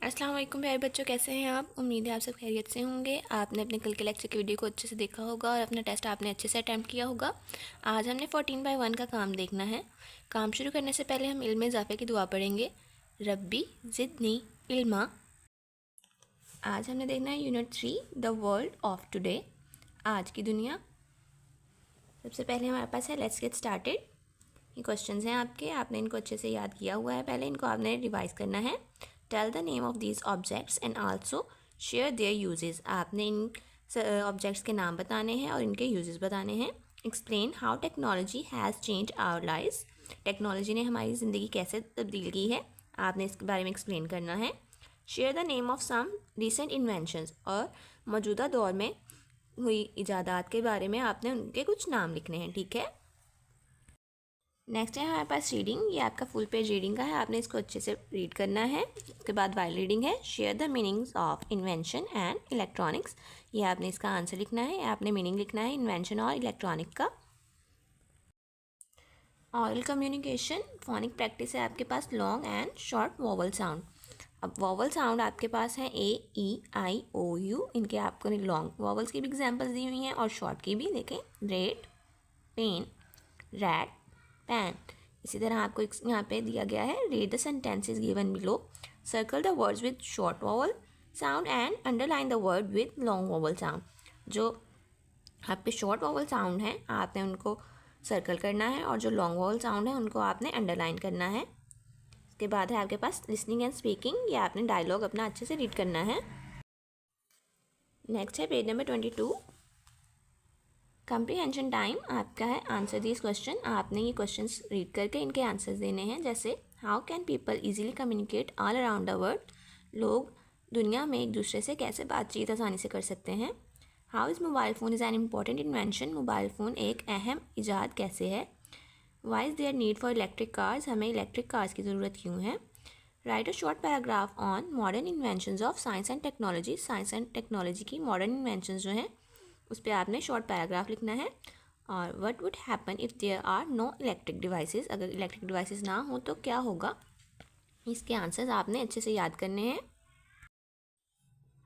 अस्सलाम वालेकुम प्यारे बच्चों, कैसे हैं आप। उम्मीद है आप सब खैरियत से होंगे। आपने अपने कल के लेक्चर की वीडियो को अच्छे से देखा होगा और अपना टेस्ट आपने अच्छे से अटैम्प्ट किया होगा। आज हमने 14/1 का काम देखना है। काम शुरू करने से पहले हम इल्म में इजाफे की दुआ पढ़ेंगे। रब्बी ज़िदनी इल्मा। आज हमने देखना है unit 3 the world of today, आज की दुनिया। सबसे पहले हमारे पास है लेट्स गेट स्टार्टेड। ये क्वेश्चंस हैं आपके, आपने इनको अच्छे से याद किया हुआ है, पहले इनको आपने रिवाइज करना है। Tell the name of these objects and also share their uses. आपने इन ऑब्जेक्ट्स के नाम बताने हैं और इनके यूजेस बताने हैं। Explain how technology has change our lives. Technology ने हमारी ज़िंदगी कैसे तब्दील की है, आपने इसके बारे में एक्सप्लेन करना है। Share the name of some recent inventions, और मौजूदा दौर में हुई इजादात के बारे में आपने उनके कुछ नाम लिखने हैं, ठीक है। नेक्स्ट है हमारे पास रीडिंग। ये आपका फुल पेज रीडिंग का है, आपने इसको अच्छे से रीड करना है। उसके बाद वाइल रीडिंग है। Share the meanings of invention and electronics. ये आपने इसका आंसर लिखना है, आपने मीनिंग लिखना है इन्वेंशन और इलेक्ट्रॉनिक का। ऑरल कम्युनिकेशन फोनिक प्रैक्टिस है आपके पास long and short vowel sound. अब वोवल साउंड आपके पास है ए, ई, आई, ओ, यू। इनके आपको लॉन्ग वोवल्स की भी एग्जाम्पल्स दी हुई हैं और शॉर्ट की भी। देखें, रेड, पेन, रैट, पैन। इसी तरह आपको यहाँ पे दिया गया है read the sentences given below, circle the words with short vowel sound and underline the word with long vowel sound. जो आपके शॉर्ट वॉवल साउंड हैं आपने उनको सर्कल करना है और जो लॉन्ग वॉवल साउंड है उनको आपने अंडरलाइन करना है। इसके बाद है आपके पास लिसनिंग एंड स्पीकिंग। ये आपने डायलॉग अपना अच्छे से रीड करना है। नेक्स्ट है पेज नंबर 22। कंप्रीहेंशन टाइम आपका है आंसर दिस क्वेश्चन। आपने ये क्वेश्चंस रीड करके इनके आंसर्स देने हैं। जैसे how can people easily communicate all around the world. लोग दुनिया में एक दूसरे से कैसे बातचीत आसानी से कर सकते हैं। How is mobile phone is an important invention. Mobile phone एक अहम ईजाद कैसे है। Why is there need for electric cars. हमें इलेक्ट्रिक कार्स की ज़रूरत क्यों है। Write a short paragraph on modern inventions of science and technology. Science and technology की मॉडर्न इन्वेंशंस जो हैं उस पर आपने शॉर्ट पैराग्राफ लिखना है। और what would happen if there are no electric devices. अगर इलेक्ट्रिक डिवाइसेस ना हो तो क्या होगा। इसके आंसर्स आपने अच्छे से याद करने हैं।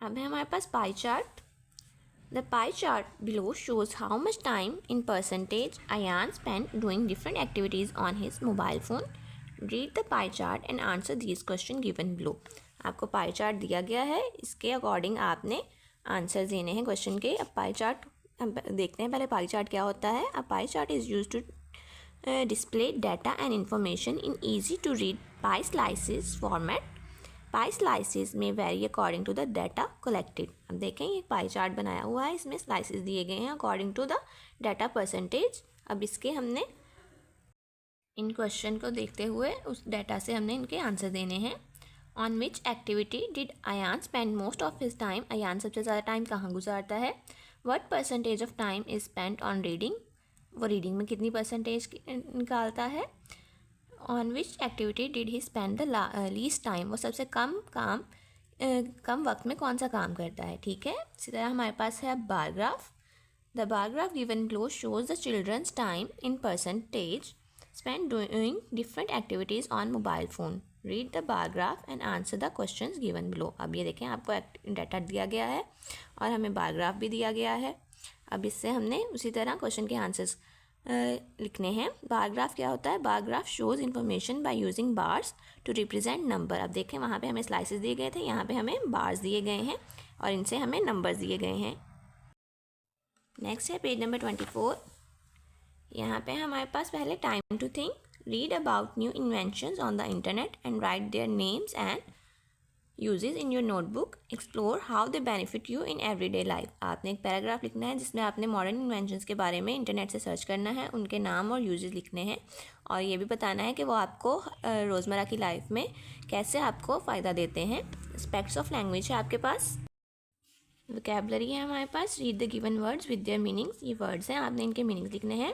अब है हमारे पास pie chart. The pie chart below shows how much time in percentage Ayaan spend doing different activities on his mobile phone. Read the pie chart and answer these question given below. आपको पाई चार्ट दिया गया है, इसके according आपने answer देने हैं question के। अब पाई चार्ट हम देखते हैं पहले पाई चार्ट क्या होता है। A pie chart is used to display data and information in easy to read pie slices format. Pie slices में vary according to the data collected. अब देखें ये पाई चार्ट बनाया हुआ है, इसमें स्लाइसिस दिए गए हैं according to the data percentage. अब इसके हमने इन क्वेश्चन को देखते हुए उस डाटा से हमने इनके आंसर देने हैं। On which activity did Ayaan spend most of his time. Ayaan सबसे ज़्यादा टाइम कहाँ गुजारता है। What percentage of time is spent on reading. वो रीडिंग में कितनी परसेंटेज निकालता है। On which activity did he spend the least time. वो सबसे कम वक्त में कौन सा काम करता है, ठीक है। इसी तरह हमारे पास है bar graph. The bar graph given below shows the children's time in percentage spent doing different activities on mobile phone. Read the bar graph and answer the questions given below. अब ये देखें आपको डाटा दिया गया है और हमें bar graph भी दिया गया है। अब इससे हमने उसी तरह क्वेश्चन के आंसर्स लिखने हैं। बार ग्राफ क्या होता है। Bar graph shows information by using bars to represent number. अब देखें वहाँ पे हमें स्लाइसेस दिए गए थे, यहाँ पे हमें बार्स दिए गए हैं और इनसे हमें नंबर्स दिए गए हैं। नेक्स्ट है पेज नंबर 24। यहाँ पे हमारे पास पहले time to think. Read about new inventions on the internet and write their names and uses in your notebook. Explore how they benefit you in everyday life. आपने एक पैराग्राफ लिखना है जिसमें आपने मॉडर्न इन्वेंशंस के बारे में इंटरनेट से सर्च करना है, उनके नाम और यूजेस लिखने हैं और ये भी बताना है कि वो आपको रोज़मर्रा की लाइफ में कैसे आपको फ़ायदा देते हैं। एस्पेक्ट्स ऑफ लैंग्वेज है आपके पास। वोकैबुलरी है हमारे पास। Read the given words with their meanings. ये वर्ड्स हैं, आपने इनके मीनिंग्स लिखने हैं।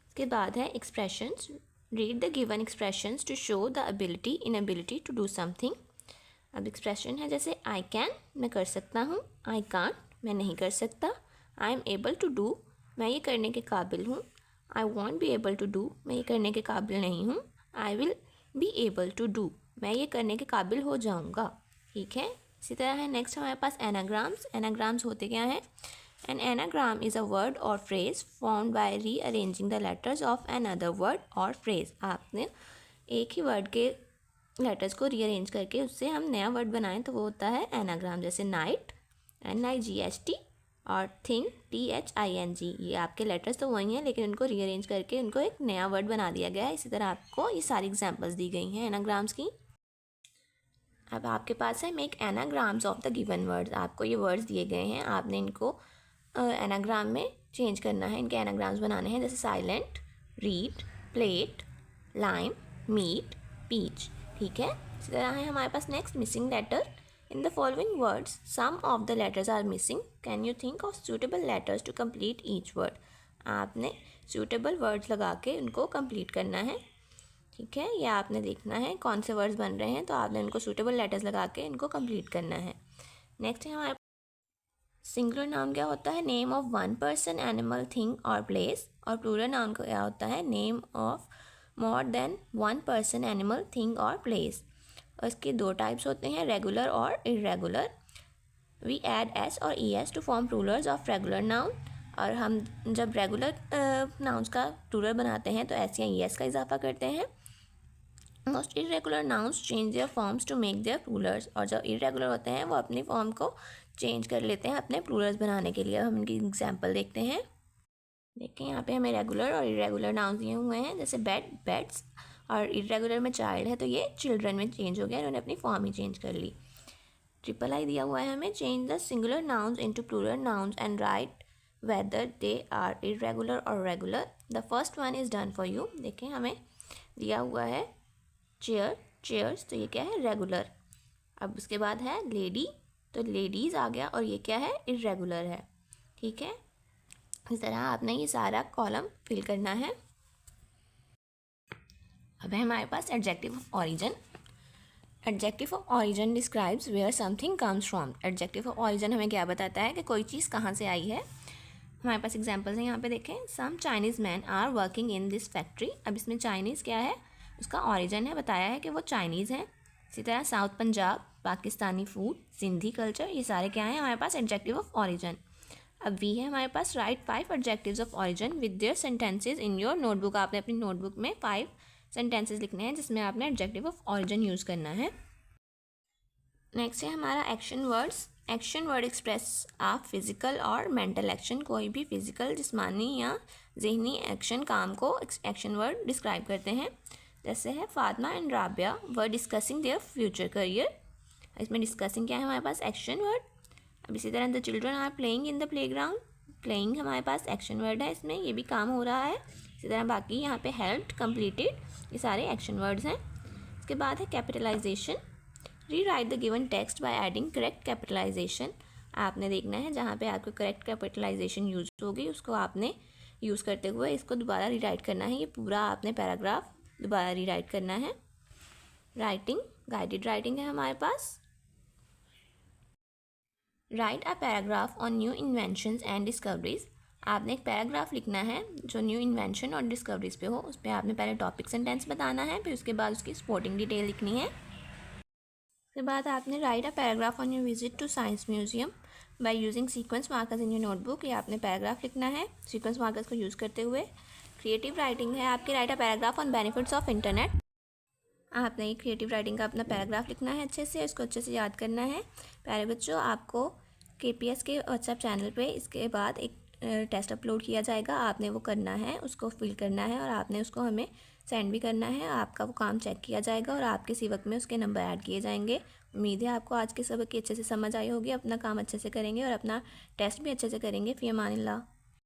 इसके बाद है expressions. Read the given expressions to show the ability inability to do something. अब एक्सप्रेशन है जैसे आई कैन, मैं कर सकता हूँ। आई कांट, मैं नहीं कर सकता। I am able to do, मैं ये करने के काबिल हूँ। I won't be able to do, मैं ये करने के काबिल नहीं हूँ। I will be able to do, मैं ये करने के काबिल हो जाऊँगा। ठीक है। इसी तरह है नेक्स्ट हमारे पास एनाग्राम्स। एनाग्राम्स होते क्या हैं? An anagram is a word और phrase formed by rearranging the letters of another word और फ्रेज। आपने एक ही वर्ड के लेटर्स को रीअरेंज करके उससे हम नया वर्ड बनाएं तो वो होता है एनाग्राम। जैसे नाइट, NIGHT, और थिंग, THING। ये आपके लेटर्स तो वही हैं लेकिन उनको रीअरेंज करके उनको एक नया वर्ड बना दिया गया है। इसी तरह आपको ये सारी एग्जांपल्स दी गई हैं एनाग्राम्स की। अब आपके पास है make anagrams of the given words. आपको ये वर्ड्स दिए गए हैं, आपने इनको एनाग्राम में चेंज करना है, इनके एनाग्राम्स बनाने हैं। जैसे silent, read, plate, lime, meat, peach. ठीक है। इसी तरह है हमारे पास next missing letter. In the following words some of the letters are missing, can you think of suitable letters to complete each word. आपने सूटेबल वर्ड्स लगा के उनको कंप्लीट करना है। ठीक है, या आपने देखना है कौन से वर्ड्स बन रहे हैं तो आपने उनको सूटेबल लेटर्स लगा के इनको कंप्लीट करना है। नेक्स्ट है हमारे सिंगुलर नाउन क्या होता है? Name of one person, animal, thing और प्लेस। और प्लूरल नाउन क्या होता है? Name of more than one person, animal, thing और प्लेस। और इसके दो टाइप्स होते हैं, रेगुलर और इरेगुलर। वी ऐड एस और ES to form plurals of regular noun. और हम जब रेगुलर नाउन्स का प्लूरल बनाते हैं तो एस या ES का इजाफा करते हैं। Most irregular nouns change their forms to make their plurals. और जो इरेगुलर होते हैं वो अपनी फॉर्म को चेंज कर लेते हैं अपने प्लूरल्स बनाने के लिए। हम इनकी एग्जांपल देखते हैं। देखिए यहाँ पे हमें रेगुलर और इरेगुलर नाउन्स दिए हुए हैं। जैसे बेड, बेड्स, और इरेगुलर में चाइल्ड है तो ये चिल्ड्रन में चेंज हो गया, इन्होंने अपनी फॉर्म ही चेंज कर ली। ट्रिपल आई दिया हुआ है हमें, change the singular nouns into plural nouns and write whether they are irregular और regular. The first one is done for you. देखें हमें दिया हुआ है चेयर, चेयर्स, तो ये क्या है? रेगुलर। अब उसके बाद है लेडी, तो लेडीज़ आ गया और ये क्या है? इरेगुलर है। ठीक है, इस तरह आपने ये सारा कॉलम फिल करना है। अब है हमारे पास adjective of origin. Adjective of origin describes where something comes from. Adjective of origin हमें क्या बताता है कि कोई चीज़ कहाँ से आई है। हमारे पास एग्जांपल्स हैं यहाँ पे देखें। Some Chinese man are working in this factory. अब इसमें चाइनीज़ क्या है? उसका ऑरिजिन है, बताया है कि वो चाइनीज़ है। इसी तरह south Punjab, Pakistani food, Sindhi culture, ये सारे क्या हैं हमारे पास? Adjective of origin. अब वी है हमारे पास, write 5 adjectives of origin with their sentences in your notebook. आपने अपनी नोटबुक में 5 सेंटेंसेज लिखने हैं जिसमें आपने एडजेक्टिव ऑफ ऑरिजिन यूज़ करना है। नेक्स्ट है हमारा action words. Action word express आप फिजिकल और मेंटल एक्शन। कोई भी फिजिकल, जिस्मानी या जहनी एक्शन, काम को एक्शन वर्ड डिस्क्राइब करते हैं। जैसे है Fatima and Rabia were discussing their future career. इसमें डिस्कसिंग क्या है हमारे पास? Action word. अब इसी तरह the children are playing in the playground. Playing हमारे पास एक्शन वर्ड है, इसमें ये भी काम हो रहा है। इसी तरह बाकी यहाँ पे हेल्प्ड, कंप्लीटेड, ये सारे एक्शन वर्ड्स हैं। इसके बाद है capitalisation. Rewrite the given text by adding correct capitalisation. आपने देखना है जहाँ पे आपको करेक्ट कैपिटलाइजेशन यूज होगी उसको आपने यूज़ करते हुए इसको दोबारा रीराइट करना है। ये पूरा आपने पैराग्राफ दोबारा रीराइट करना है। राइटिंग, गाइडेड राइटिंग है हमारे पास। Write a paragraph on new inventions and discoveries. आपने एक पैराग्राफ लिखना है जो न्यू इन्वेंशन और डिस्कवरीज पे हो। उस पर आपने पहले टॉपिक सेंटेंस बताना है, फिर उसके बाद उसकी स्पोर्टिंग डिटेल लिखनी है। उसके बाद आपने write a paragraph on your visit to science museum by using sequence markers in your notebook. ये आपने पैराग्राफ लिखना है सीक्वेंस मार्कर्स को यूज़ करते हुए। क्रिएटिव राइटिंग है आपकी, right a paragraph on benefits of internet. आपने ये क्रिएटिव राइटिंग का अपना पैराग्राफ लिखना है अच्छे से, इसको अच्छे से याद करना है। प्यारे बच्चों, आपको KPS के व्हाट्सएप चैनल पे इसके बाद एक टेस्ट अपलोड किया जाएगा, आपने वो करना है, उसको फिल करना है और आपने उसको हमें सेंड भी करना है। आपका वो काम चेक किया जाएगा और आपके सी वक्त में उसके नंबर ऐड किए जाएंगे। उम्मीद है आपको आज के सबक की अच्छे से समझ आई होगी। अपना काम अच्छे से करेंगे और अपना टेस्ट भी अच्छे से करेंगे। फ़ी अमानिल्लाह।